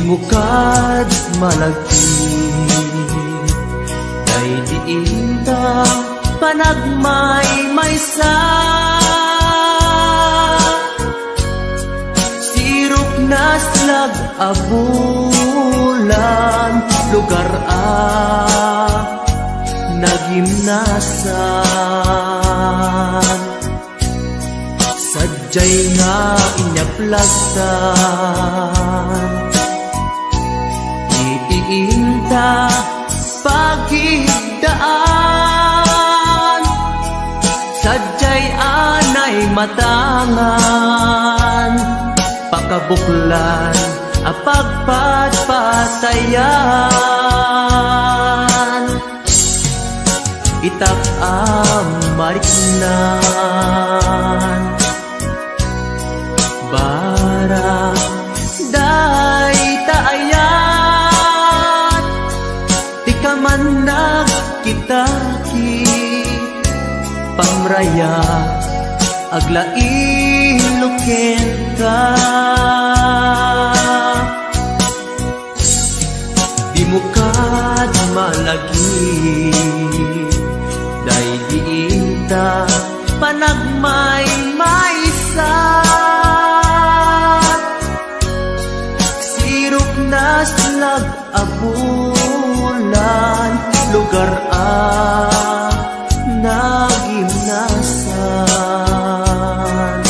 Mukad malagti day diinta panagmay maysa sirok naslag abulan lugar nagimnasan sadyay nga inyaplagtan Inta pagigdaan sadyay anay matangan pakabuklan apagpatpatayan itak mariknan bara day taayan manag kitaki pamraya aglain ka di mukad malagi day diinta panagmay maysa sirok naslag abulan lugar nagimnasan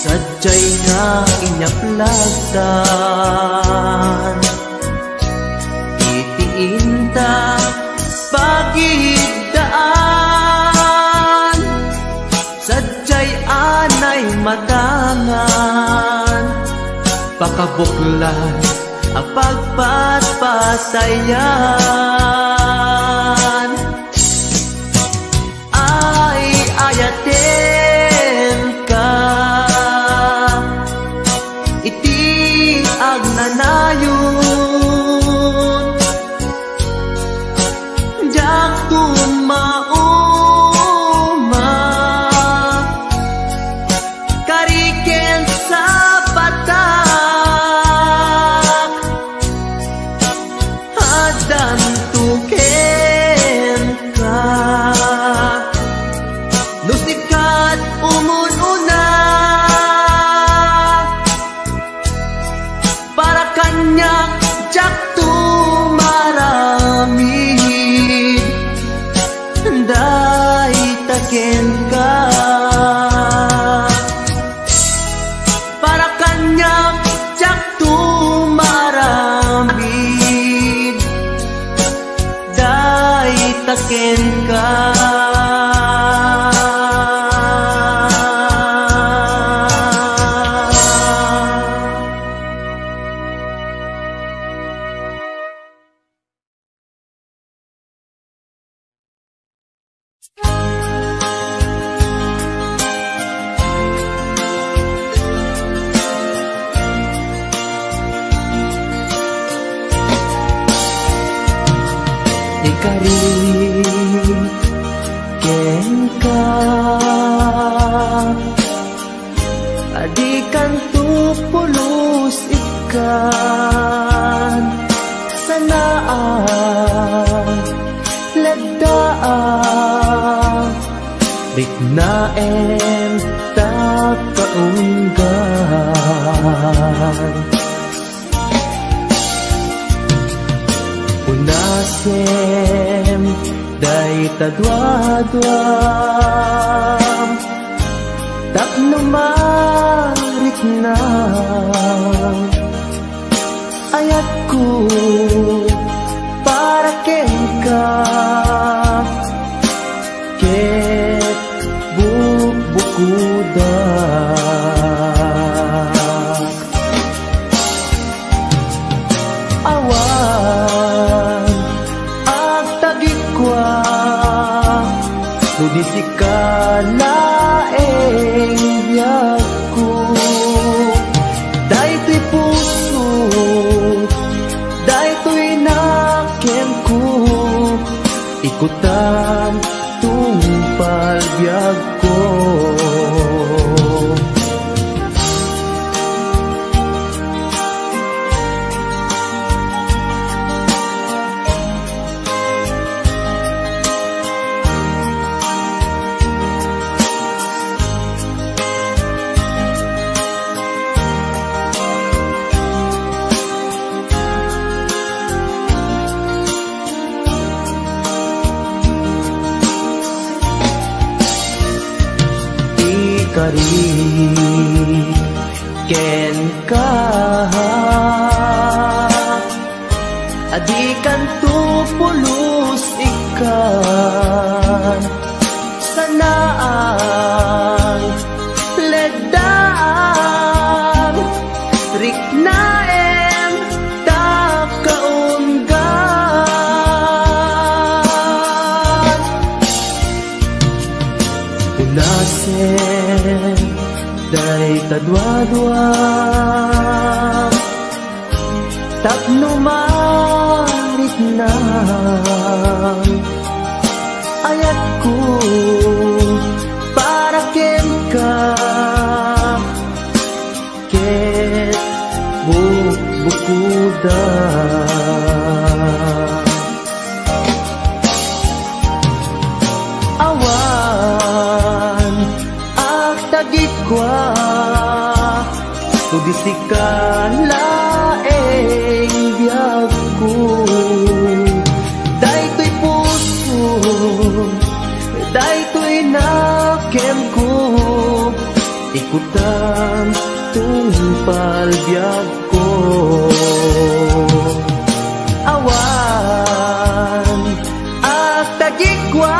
sadyay nga inyaplagtan itiinta pagigdaan sadyay anay matangan pakabuklan apagpatpatayan ay ayaten ka iti agnanayon jak tumauma kariken sa patak dan tuken ka nusikat umununa para kanya jak tumaramid day taken ka para kanya jak tumaramid taken ka ikariken ka adikan tupulos ikan sanaan lagdaan bignaen takaunggan unasem day tadwadwam taknumarik na ayatku para kenka ket bubukuda awan agtagikwa nudisikalaeng biyagku daytoy puso daytoy nakemku ikutan tungpal biyagko kari ken ka adikan tu pulos ikan sanaan ledaan riknaen ta kaunggan unasen day tadwa-dwa tapno marit na ayat ko para ken ka ket bukuda awan ak tagikwa tudisikan laeng biyag ko daytoy puso daytoy nakem ko ikutan tungpal biyag ko awan at tagikwa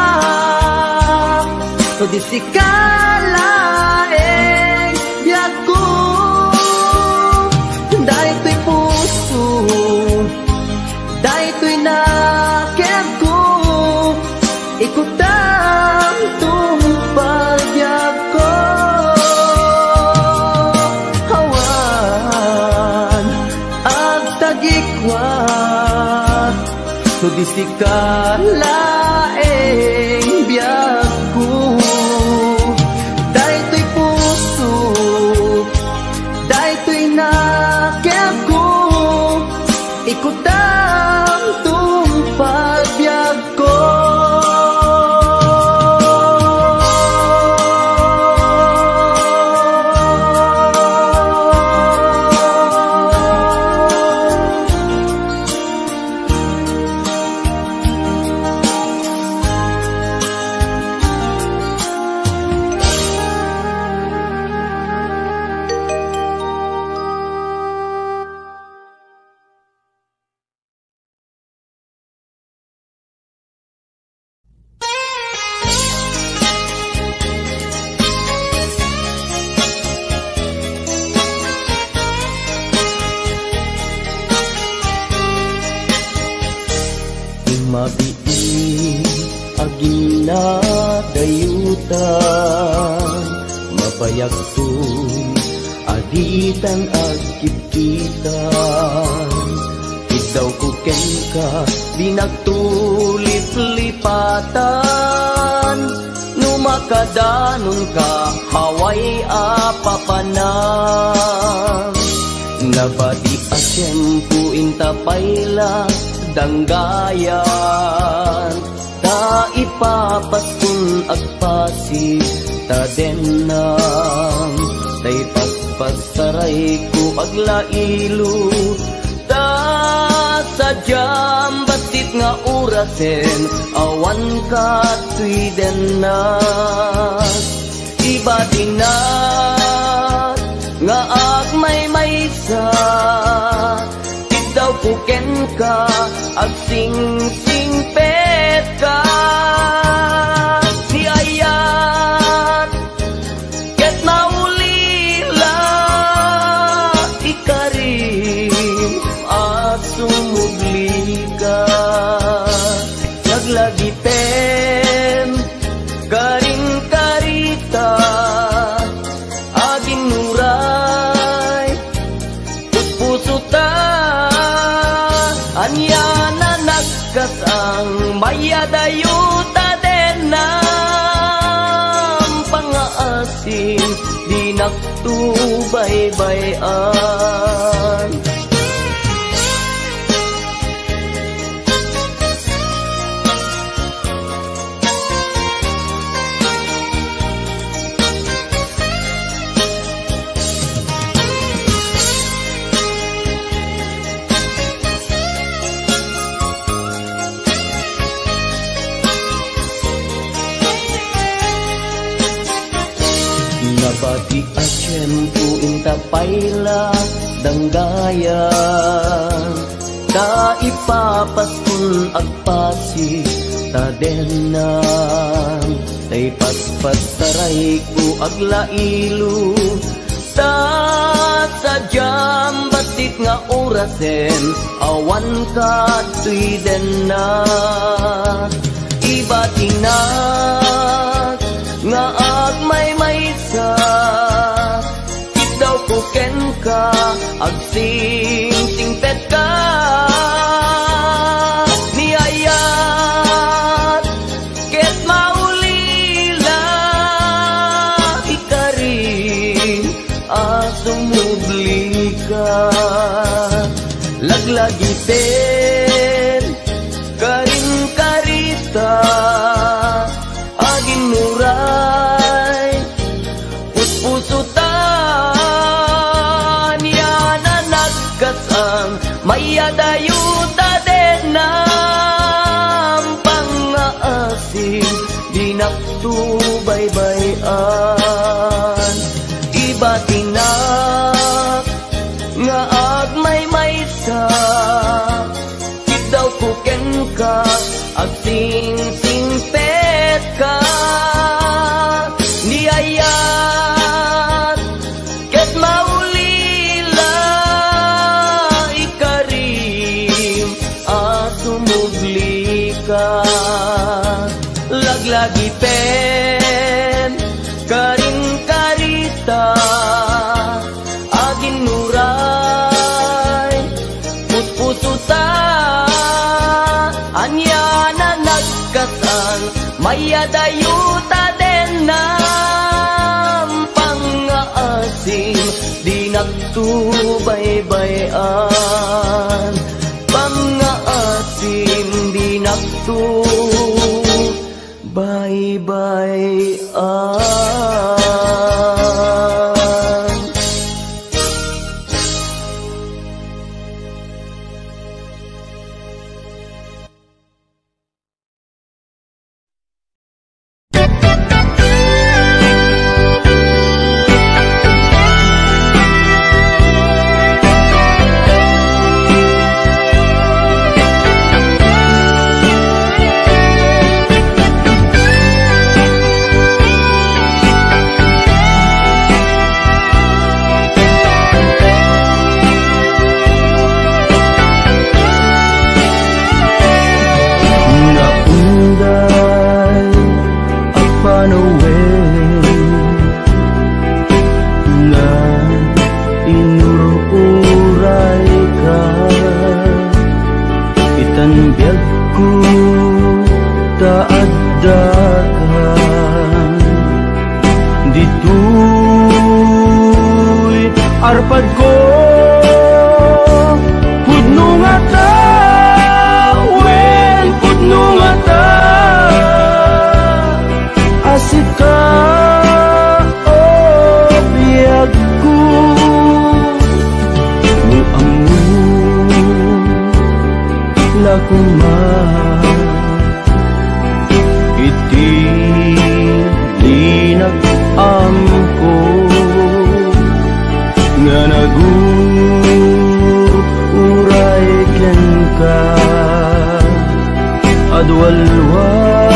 tudisikan laeng biyag ko daytoy puso daytoy nakem ko ikutan tungpal biyag ko awan ag tagikwa tudisikan laeng biyag ko daytoy puso daytoy nakem ko ikutan tungpal biyag ko mabiin agina dayutan mabayagsun agitan agkipkitan idaw ko ken ka di nagtulip-lipatan numakadanon ka haway apapanan nabati asyempu intapayla danggayan ta ipapaskun agpasig ta denam tay pagpasaray ko aglailo ta sadyam basit nga urasen awan ka tuy denas ibatinat nga agmay-maysa daw puken ka ag sing-singpet ka si ayat ket naulila ikarim at sumugli ka naglagitem karing karita aging nuray puso ta anya na nagkas ang mayadayuta denam pangaasin di naktubaybayan ila danggayan, ta ipapaskun agpasi tadenan, tay paspasaray ko aglailo, ta sadyam batik nga orasen, awan ka tuyden na. Ibatinak nga agmay-maysa, ikaw kuken ka, agsing-singpet ka, niyayat ket maulila, ikarin asumubli ka, laglagiten karin karita, agin muray puspusutan, yana nagkasang mayadayuta din ng pangaasim, di naktubaybayan. Ibatinak nga agmay-maysa, daw kuken ka, agsing-singpet ka, niyayat ket maulila, ikarim asumugli ka, laglagipen karing karita, agin nuray puspusuta, anya na nagkasal, mayadayuta din ng pangaasim, di nagtubaybayan, pangaasim, di nagtubaybayan. Arpad ko pudno nga ta, wen pudno nga ta, asit ka o biyag ko, nung amoy lakuma, iti linag amko, nga naguray ken ka, adwalwang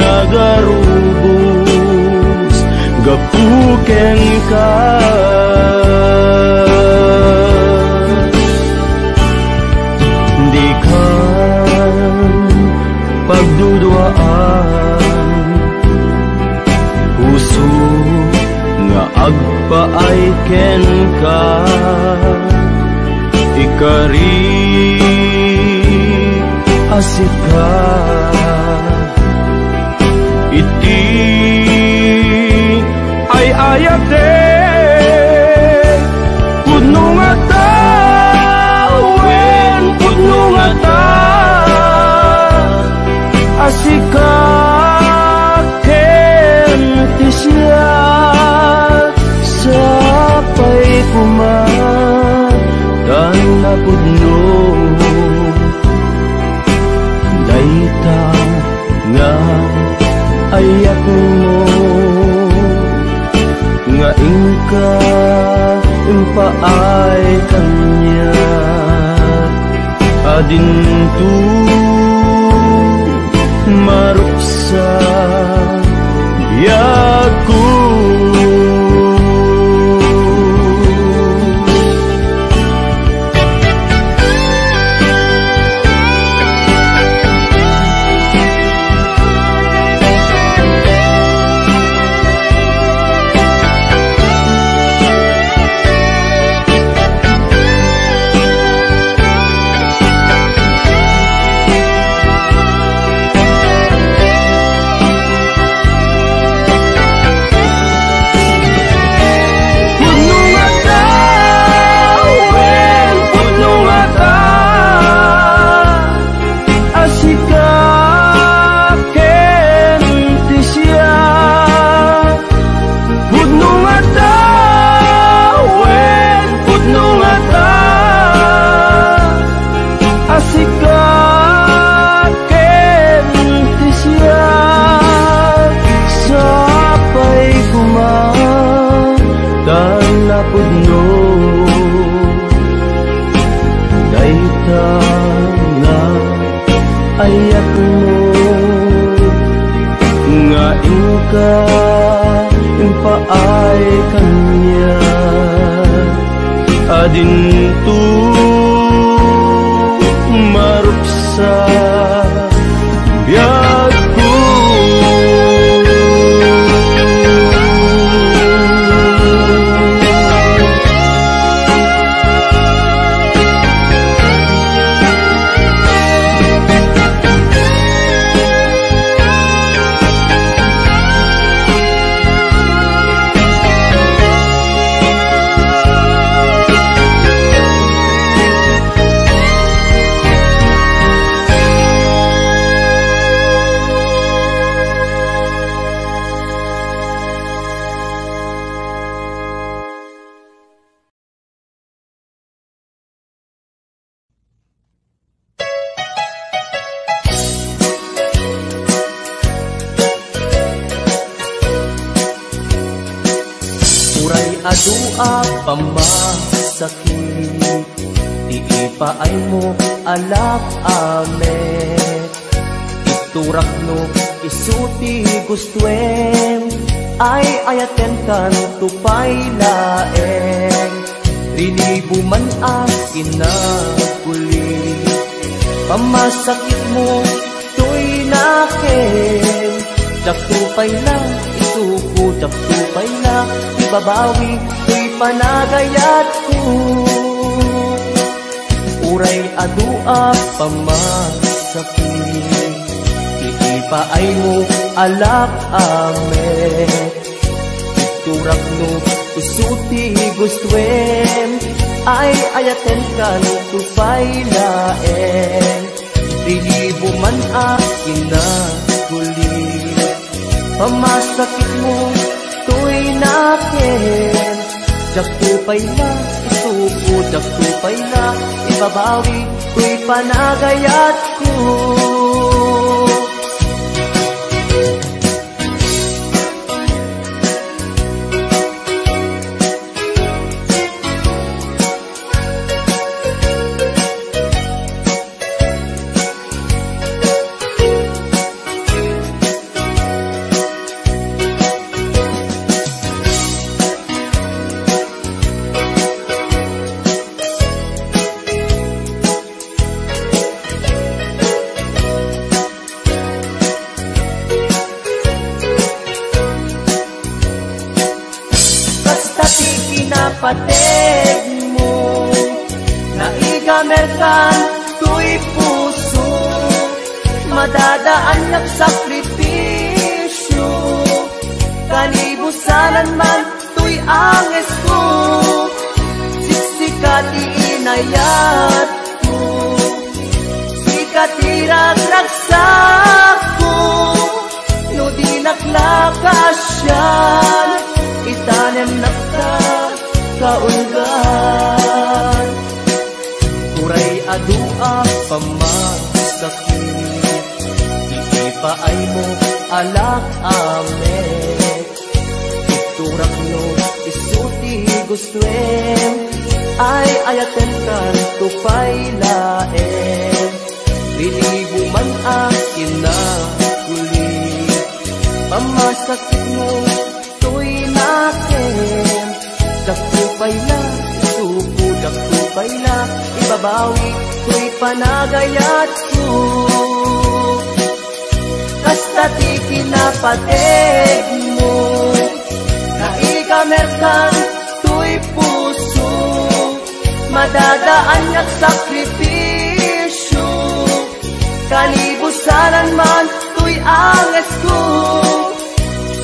nagarubos, gapuken ka, di ka pagdudwaan, puso nga agpaay ken ka, ikari asik ka, iti ay ayate pudno nga ta, wen pudno nga ta, asik ka ken tisya, sapay kumatan na pudno, dayta nga ayak mo, nga ingka adintu maruksa biaku. Impaay kanya adintu maruksa biaku. Adua pamasakit, di ipaay mo alak ame. Iturak no isuti gustuen, ay ayaten kan tupay laeng. Rinibuman akin na kuli, pamasakit mo tuy nakin. Daktupay na isuko, daktupay na ibabawi, tuy panagayat ko. Uray adua pamasakit, iipaay mo alak ame. Iturak no isuti gustuen, ay ayaten kan tupay laeng. Rilibo man akin na kuli, pamasakit mo tuy nakin. Daktupay na isuko, daktupay na ibabawi, tuy panagayat ko. Pateg mo, naigamerkan tuy puso, madadaan ng sakripisyo. Kanibusanan man tuy anges ko, siksikat iinayat ko, sikat iragragsak ko. No di naklakasyan, itanem nakta kaulgan. Uray adua pamasakit, iipaay mo alak ame. Iturak no isuti gustuen, ay ayaten kan tupay laeng. Ilibo man ang kinakuli. Pamasakit mo to'y nakin. Dakupay na, isuko, dakupay na, ibabawi to'y panagayat ko. Kasta ti kinapatig mo, kaikamerkan to'y puso, madadaan at sakripisyo. Kalibusanan man to'y angas ko,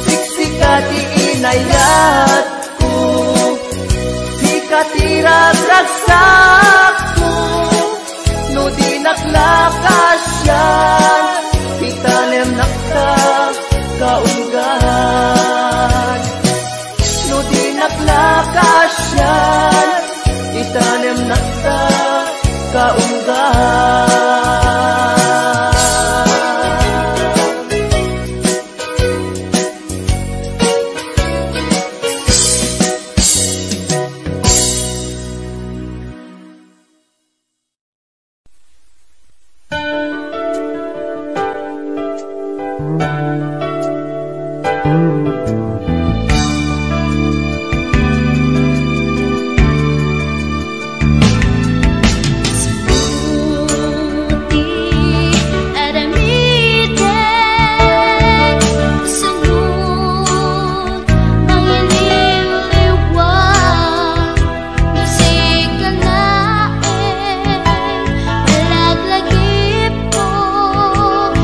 siksikati inayat ko, sikati ragragsak ko. No di naklakasyan, itanem nakta kaunggan. No di naklakasyan, itanem nakta kaunggan.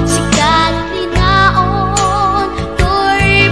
Sikat linaon, to'y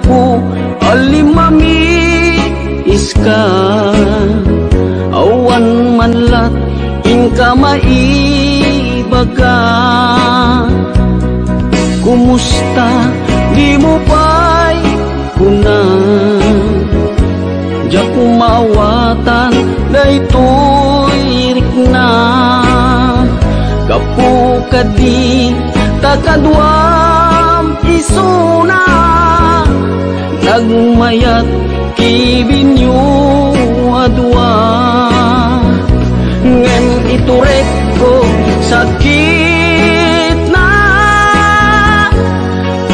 gapu alimami iska awan manlat inka maibaga. Kumusta di mo pa'y kuna ja kumawatan daytoy rikna gapu kadi takadwam isuna nagmayat kibinyo adwa ngem iturek ko sakit na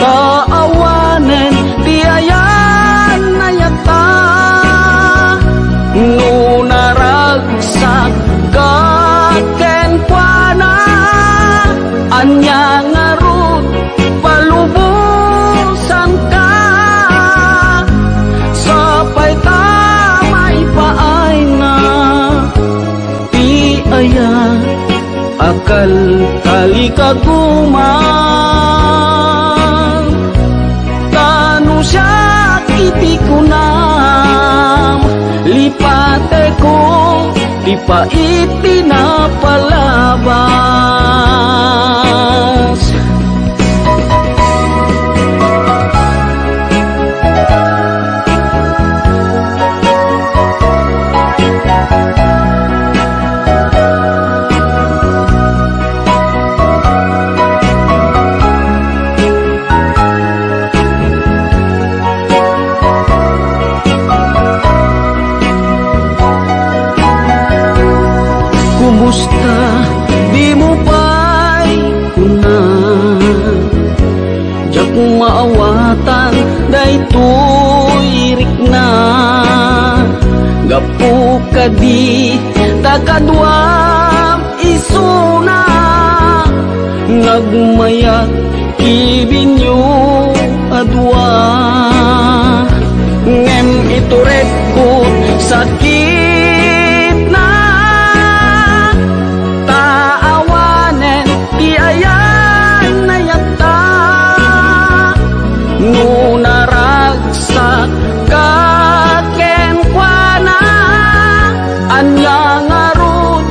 kaawanen tiayan nayata nunaragsak kaken kuana anya ngarut palubusan ka sapay tamay paay na ti aya akal kali kaguman tanu siya iti kunam lipate ko di pa itinapalabas. Kumusta di mo pa'y kuna ja kumaawatan daytoy rikna gapu kadi takadwam isuna nagmayat ibinyo adwa ngem iturek ko sakit na taawanen ti ayan nayata nunaragsak kaken kuana anya ngarut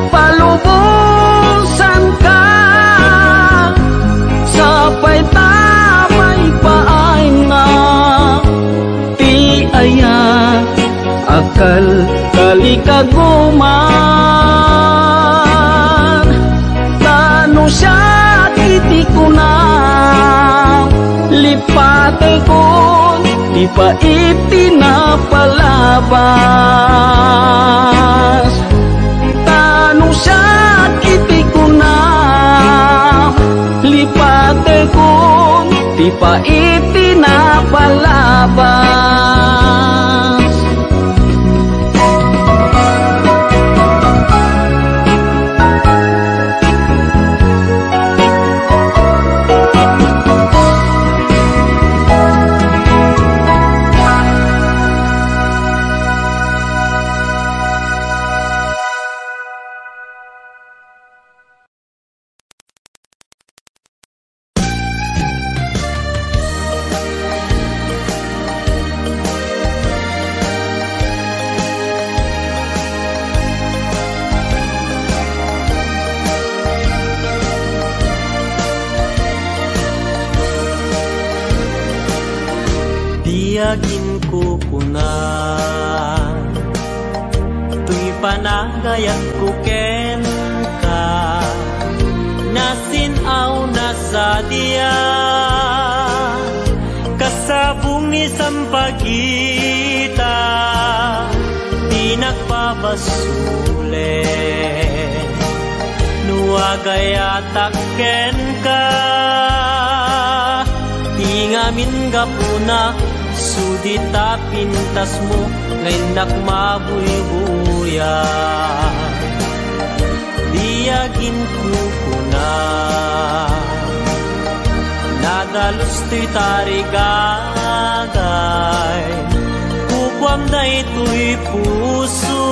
palubusan ka sapay tamay paay na ti aya akal kali kaguman tanu siya iti kunam lipate kun di pa itinapalabas tanu siya iti kunam lipate kun di pa itinapalabas. Tiyagin ko kuna tuy panagayat ko ken ka nasinaw na sa diya kasabong ni sampagita di nagpabasule nuagayatak ken ka tingamin gapuna sudita pintas mo ngayon nakmabuy-buya diyagin kukuna nadalos to'y tarigagay kukwam na ito'y puso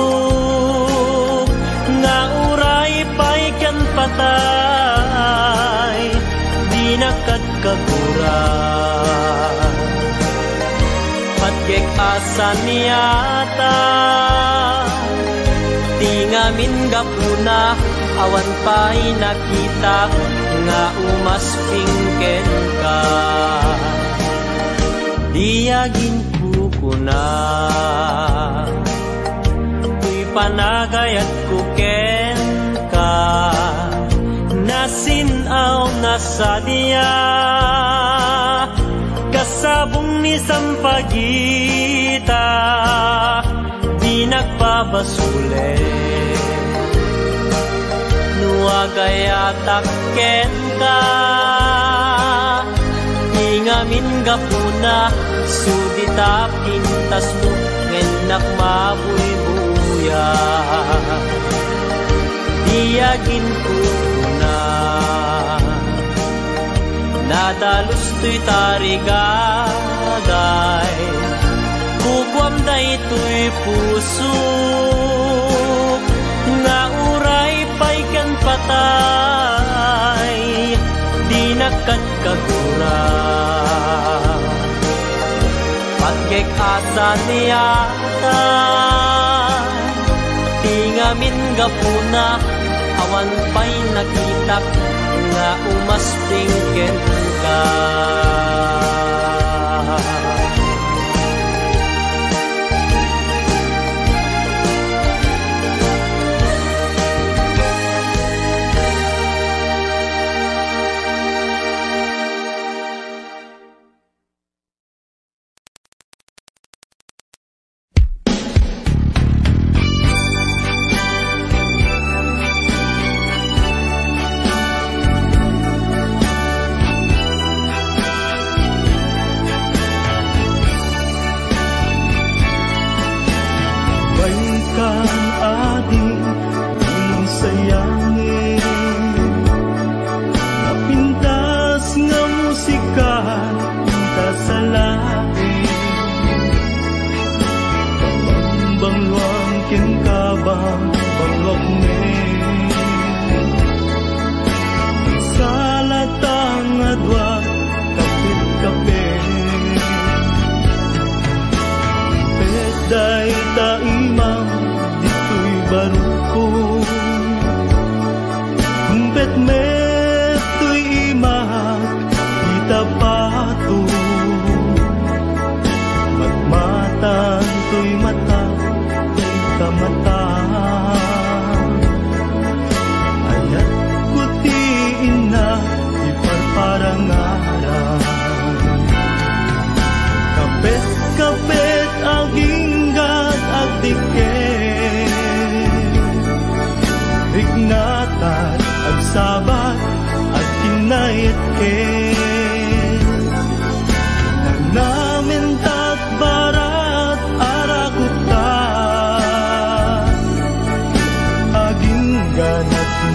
nga uray pa'y kan patay di nakadkaguran Pagkek asan niyata tingamin gapuna awan pa'y nakita nga umaspingken ka. Diyagin kukuna tuy panagayat kuken ka nasinaw na sadya kasabong ni sampagita di nagpabasule nuagayatak ken ka ingamin gapuna sudita pintas mo ngenak mabuy-buya diyagin ko na nadalus to'y tarigagay kukwam da ito'y puso nga uray pa'y kan patay di nakagkagura pagkek asan niyata tingamin gapuna awan pa'y nakitak nga umaspingken ka.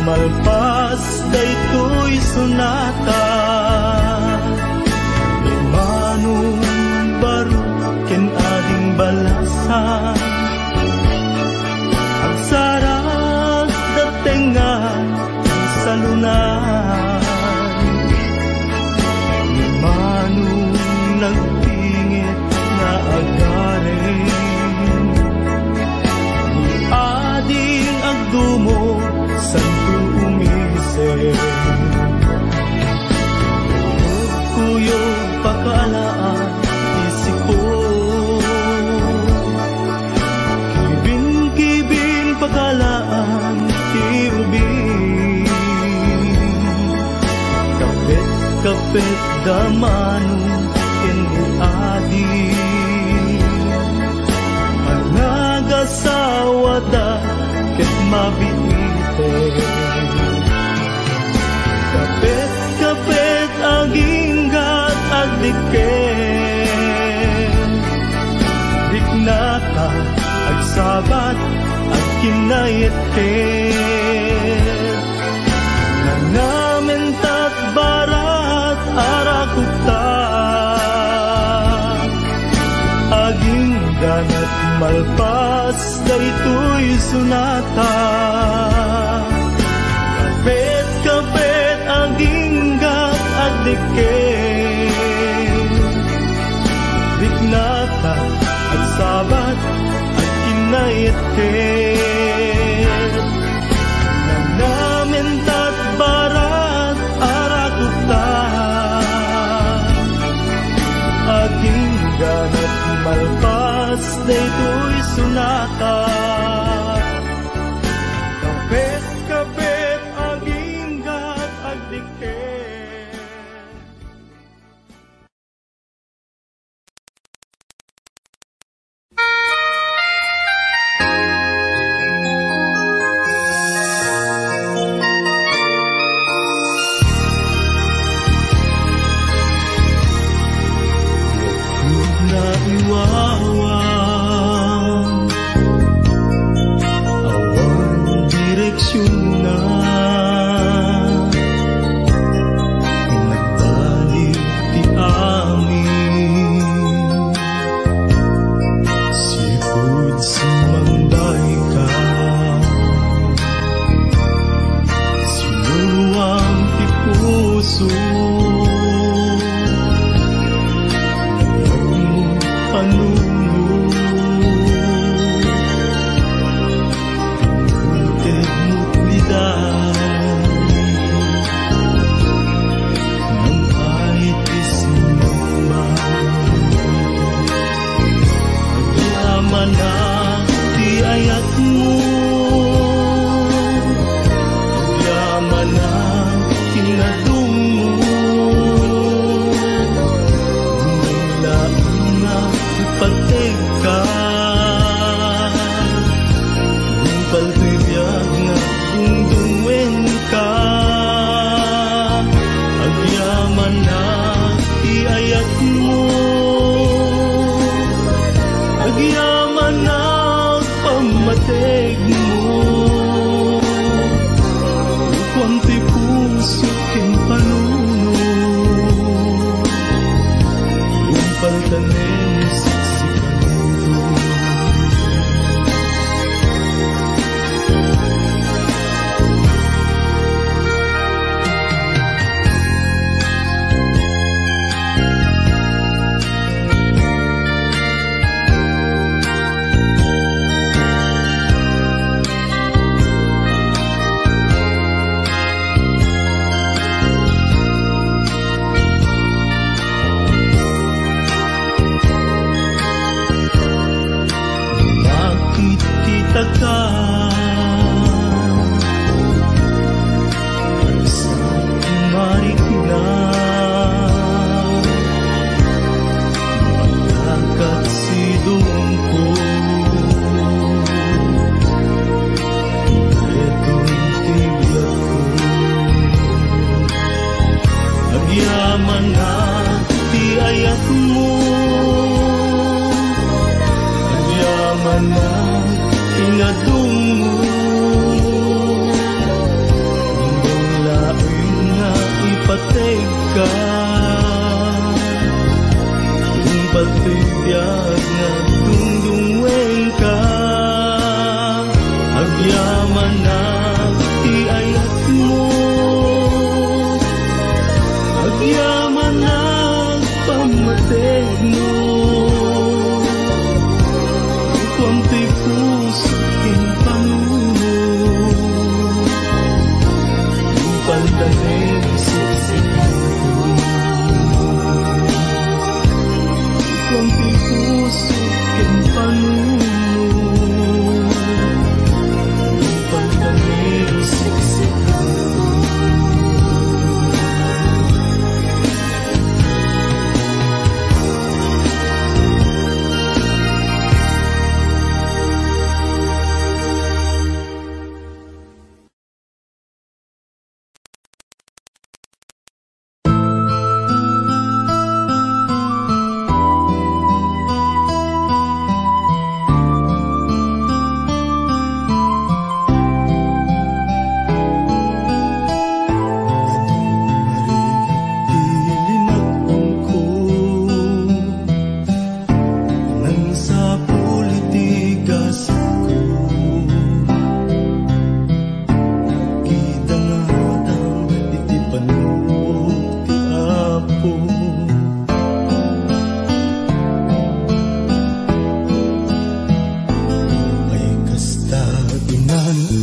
Malpas daytoy sunata Imanong baro ken ading balasan Ang sarap datengan sa lunan Imanong nagtingit na agarin Ading agdumo santo umise kuyo pakalaan isiko kibin pakalaan tiubin kapet damanong adi anagasawada ket mabiti kapet aginggat agdiken diknata agsabat agkinayetken nangamentat barat arakuta aging ganat malpas daytoy sunata kapet aginggat agdiken diknata agditket nanamintat barat arakukta aging ganat malpas daytoy sunata kapit aging gat agditket. Puso king Panginoon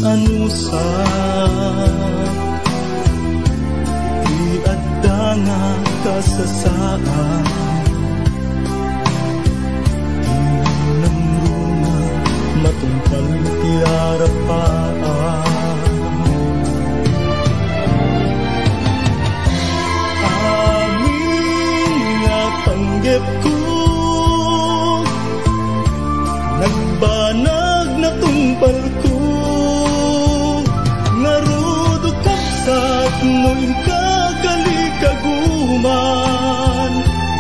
anusa di adda nga kasasaan tinang runa matungkal ti arapaan amin nga panggep ko nagbanag na tungpal ko ngarudo kapsat noin kagalikaguman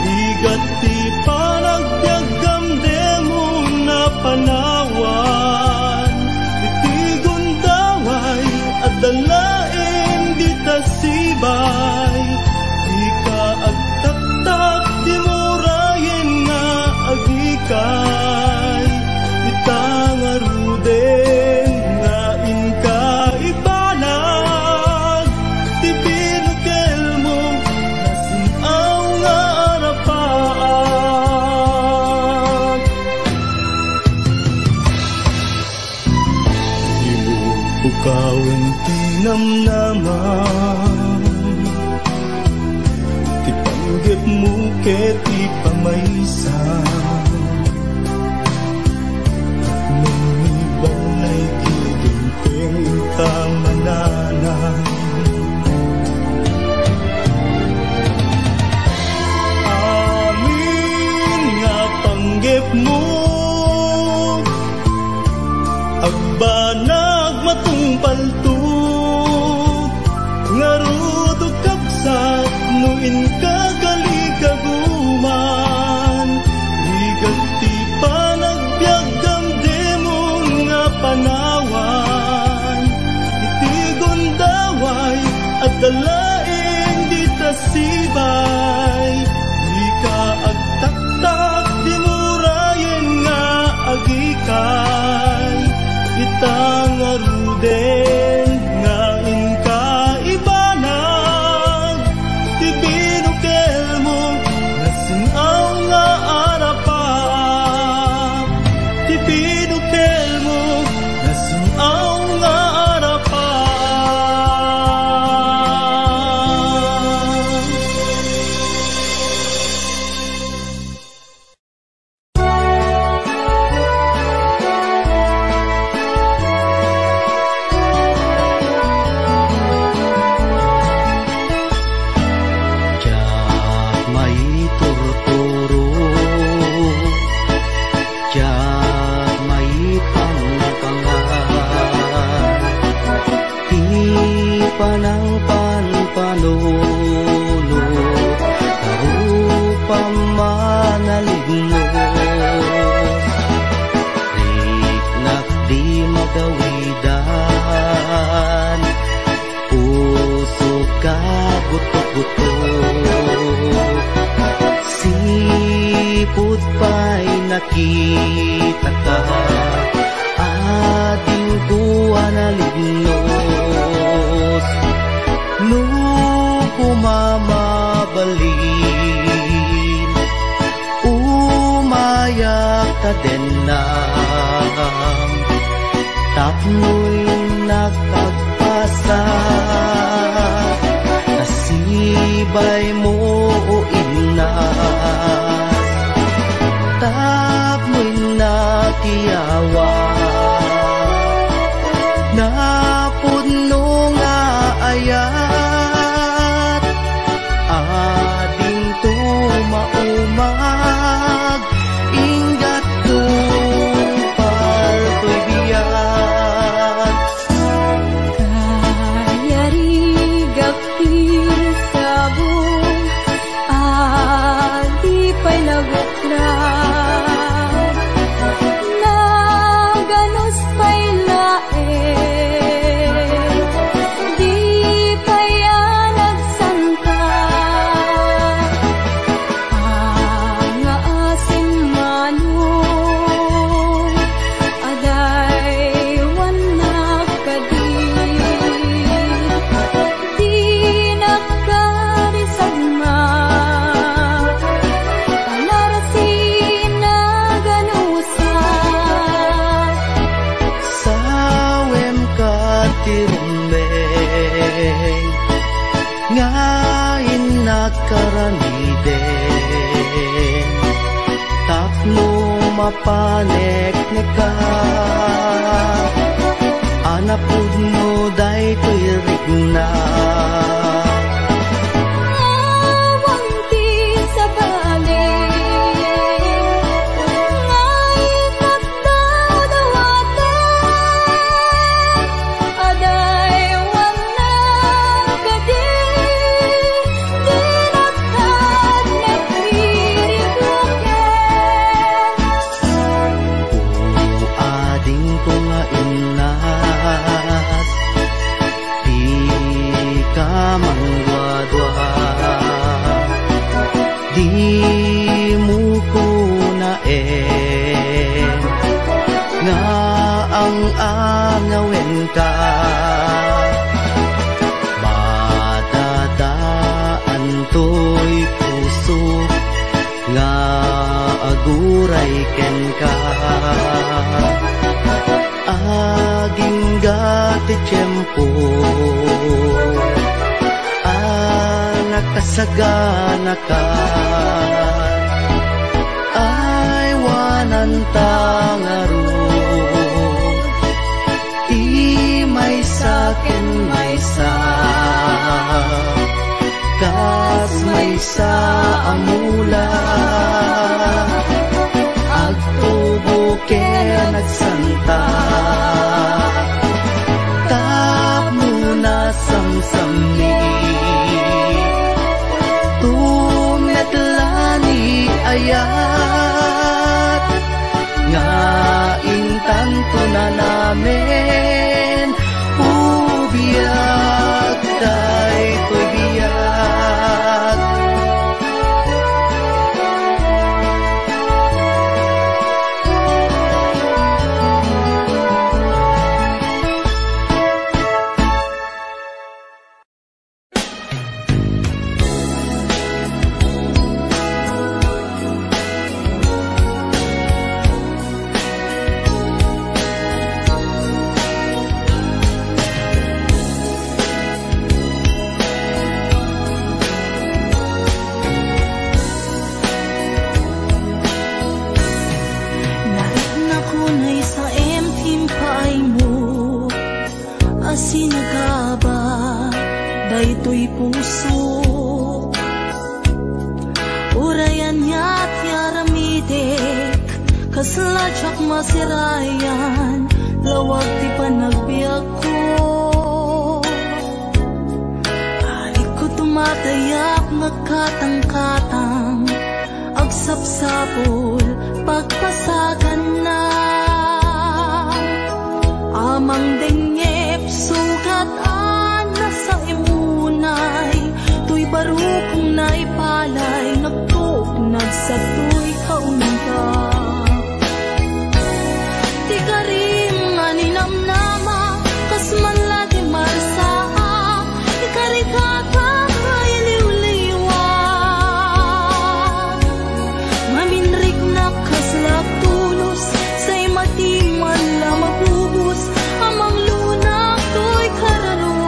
ligat ti panagbiagam demo na panawan itigon daway at dalain di tasibay di ka agtaktak di murayen nga agikay itangaruden nga inka ibanag ti binukel mo nasinaw nga arapaan ibubukawen ti namnaman ti panggep mo ket ti pamaysa balay kiginteng tamananang amin nga panggep mo agbanag matungpalto ngarudo kapsat nuin kagalikaguman ligat ti panagbiagam demon nga panawan itigon daway at dalaing di tasibay di ka agtaktak di murayen nga agikay itangaruden nga inka ibanag ti binukel mo nasinaw nga arapaan ti binukel mo nasinaw nga arapaan Tiyak may turturo, tiyak may pangpangan, di panang panpanuno, karupa manaligno, riknak di magawidan, usok ka butok-butok, siput pa'y nakita ka, ading kuha na lignos, nung kumamabalin, umayak ka din na, tapno'y nakagpasa, nasibay mo o inas, tapno'y nakiyawa, napuno nga ayat, ading tumaumag, ingat tirumeng ngain nakaramiden tapno mapanek neka anapud mo day tuirigna angawin ka madadaan to'y puso nga aguray ken ka aging gati tiyempo nakasagana ka ay wanan tangaru may sakin may sa kas may sa amula agtubo kaya nagsanta tap muna samsami tumetlani ayat nga intanto na namin biyak day ko'y biyak daytoy puso urayan niya't yaramidek kasladyak masirayan lawag ti panagbiag ko alik ko tumatayak nagkatang-katang agsapsapol pagpasagan na amang dengep sugat sa imunay tuy barukong naipalay nagtugnad sa tuy kaunta di karim nga ninamnama kas manlagi marsaha di karikata kay liwliwa maminrik na kaslak tulos say matiman la mabubus amang lunak tuy karano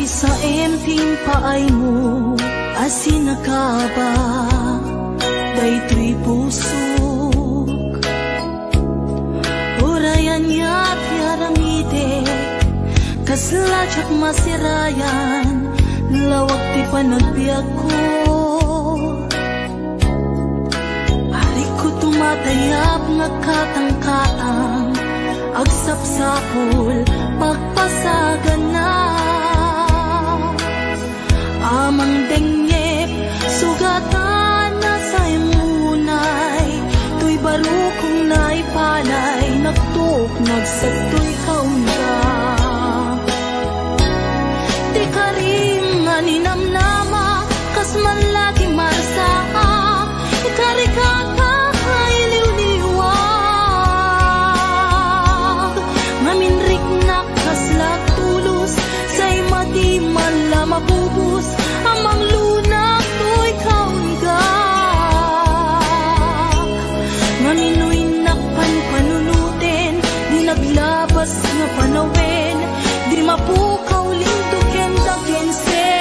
sa emping paay mo asin nakaba daytoy pusok urayan ya't yaramidek Kaslajak masirayan, lawag ti panagbiag ko. Hari ko tumatayap nga katang-katang, agsapsapol, pagpasagan na. Amang dengyep, sugatan na sa imunay, tuy baro kong naipanay, nagtuk, nagsagtoy kaunga. Di karim nga ninamnama, kas man lagi marsaha, ikarikaka ay liw-liwag. Maminrik na kaslag tulus, say madi man la mabubus, amang lunak to'y kaunggak. Maminoy nakpan-panunutin, di naglabas nga panawin, di mapukaw lindukin dagensen.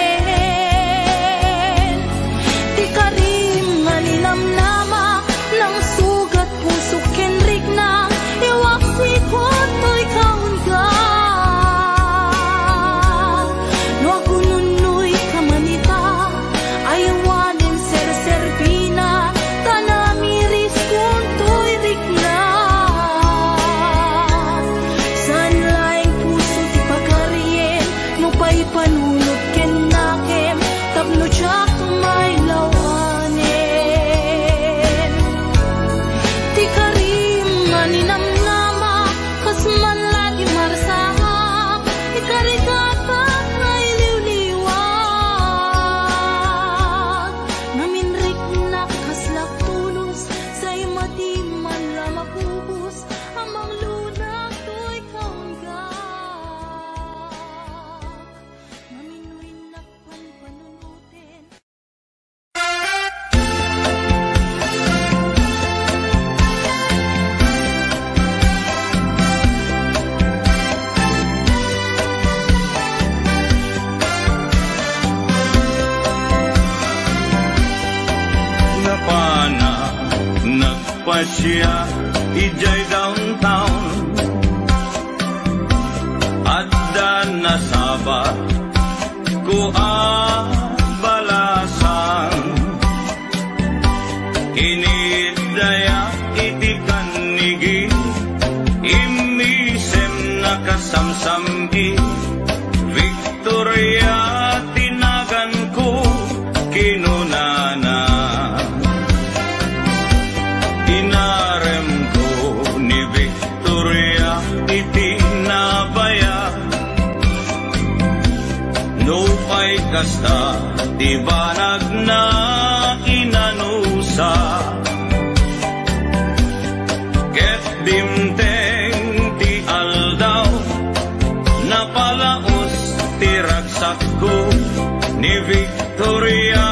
Di karim nga ninamnama, nang sugat puso kenrik na, iwaksikot to'y kaunggak. No agununoy kamanita, ayawanin ser-serbina, tanamiris kung to'y rikna. San laing puso ti pagkarien, no pa'y panunod ken nakem, tapno siyak may lawanin. Ti karim nga ninamnama, kas man lagi marsaha, ikarikata ay liw-liwag. Naminrik na kaslak tulus, say madi man la mapubus, amang lunak to'y kaunggak. Maminoy nakpan-panunutin. Napana, nagpasya, ijay downtown. Adda na sabat, ko balasan. Inidaya iti kanigi, imisem na kasamsamgi. Victoria tinagan ko, kinunana. Inarem ko ni Victoria iti nabaya. No pa'y kasta di banag na inanusa. Ket dimteng ti aldaw, napalaos ti ragsak ko ni Victoria,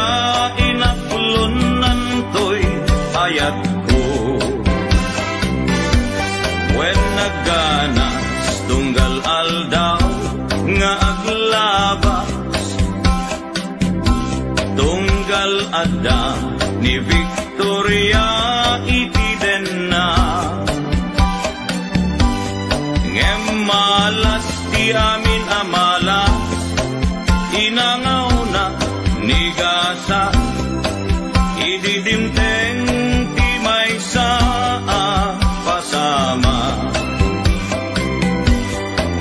inaplunan to'y ayat ko. When nagganas tunggal aldaw nga aglabas, tunggal adda ni Victoria iti den na. Ngem malas ti amin amalas, inangaw na ni gasa, ididimteng ti may saa pasama.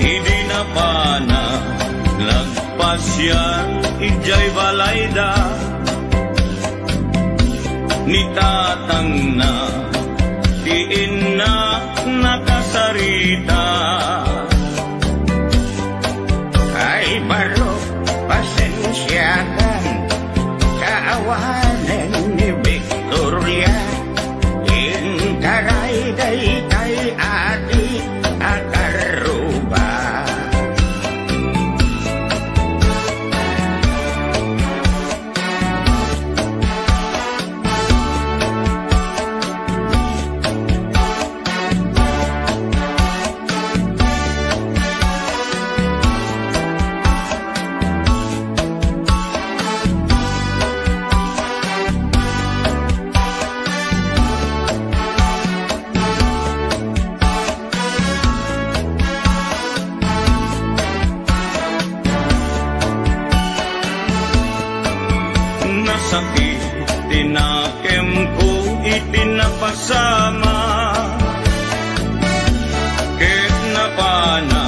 Idi na pana, nagpasyan, ijay balayda, ni tatang na, ti inna nakasarita. Ay baro, pasensyakan, kaawanan ni Victoria, inkaray day kay ati akaruba. sama ket napana.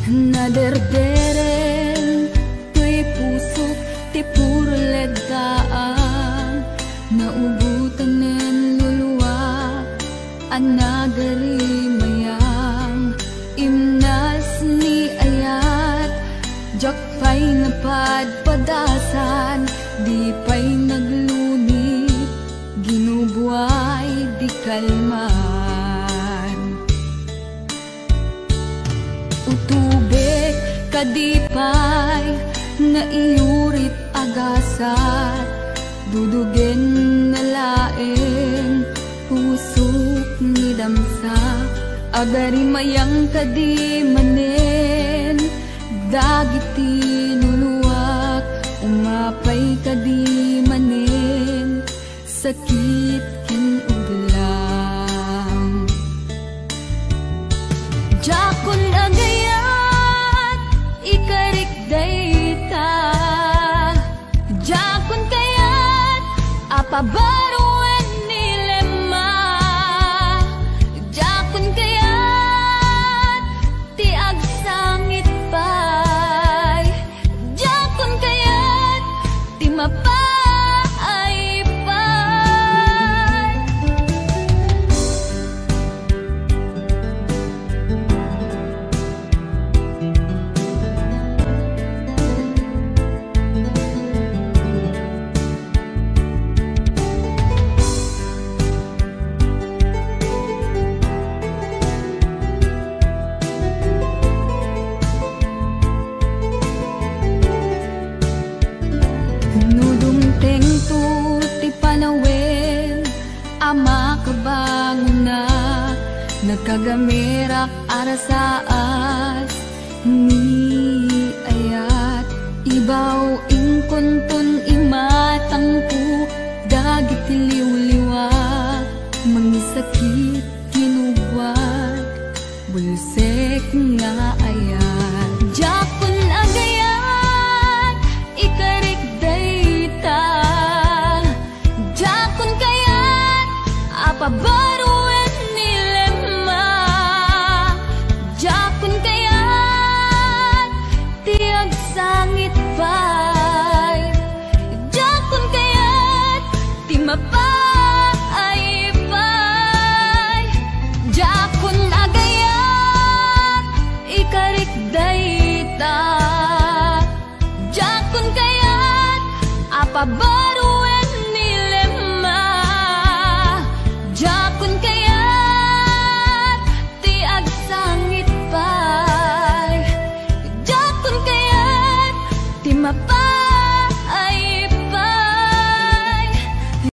Naderderen tuy pusok ti puro ledaan, naubutan nen luluwa anagari mayang imnas ni ayat jak pay napadpadasan di pay naglunit ginubuay di kalman utubek kadipay na iurit agasat dudugen na laeng pusok ni damsa agari mayang kadi manen dagiti nuluwak umapay kadi manen sakit kin uglang jakon agayat ikarik dayta jakon kayat apabaruan nilema jakon kayat ti agsangit pay jakon kayat ti mapay nagkagamirak arasaas ni ayat ibaw ingkuntun imatangku dagit liw-liwak mangisakit kinubwat bulsek nga ayat jakon agayat ikarik dayta jakon kayat apabaro sangit pay jakon kayat ti mapay pay jakon agayat ikarik dayta jakon kayat apaba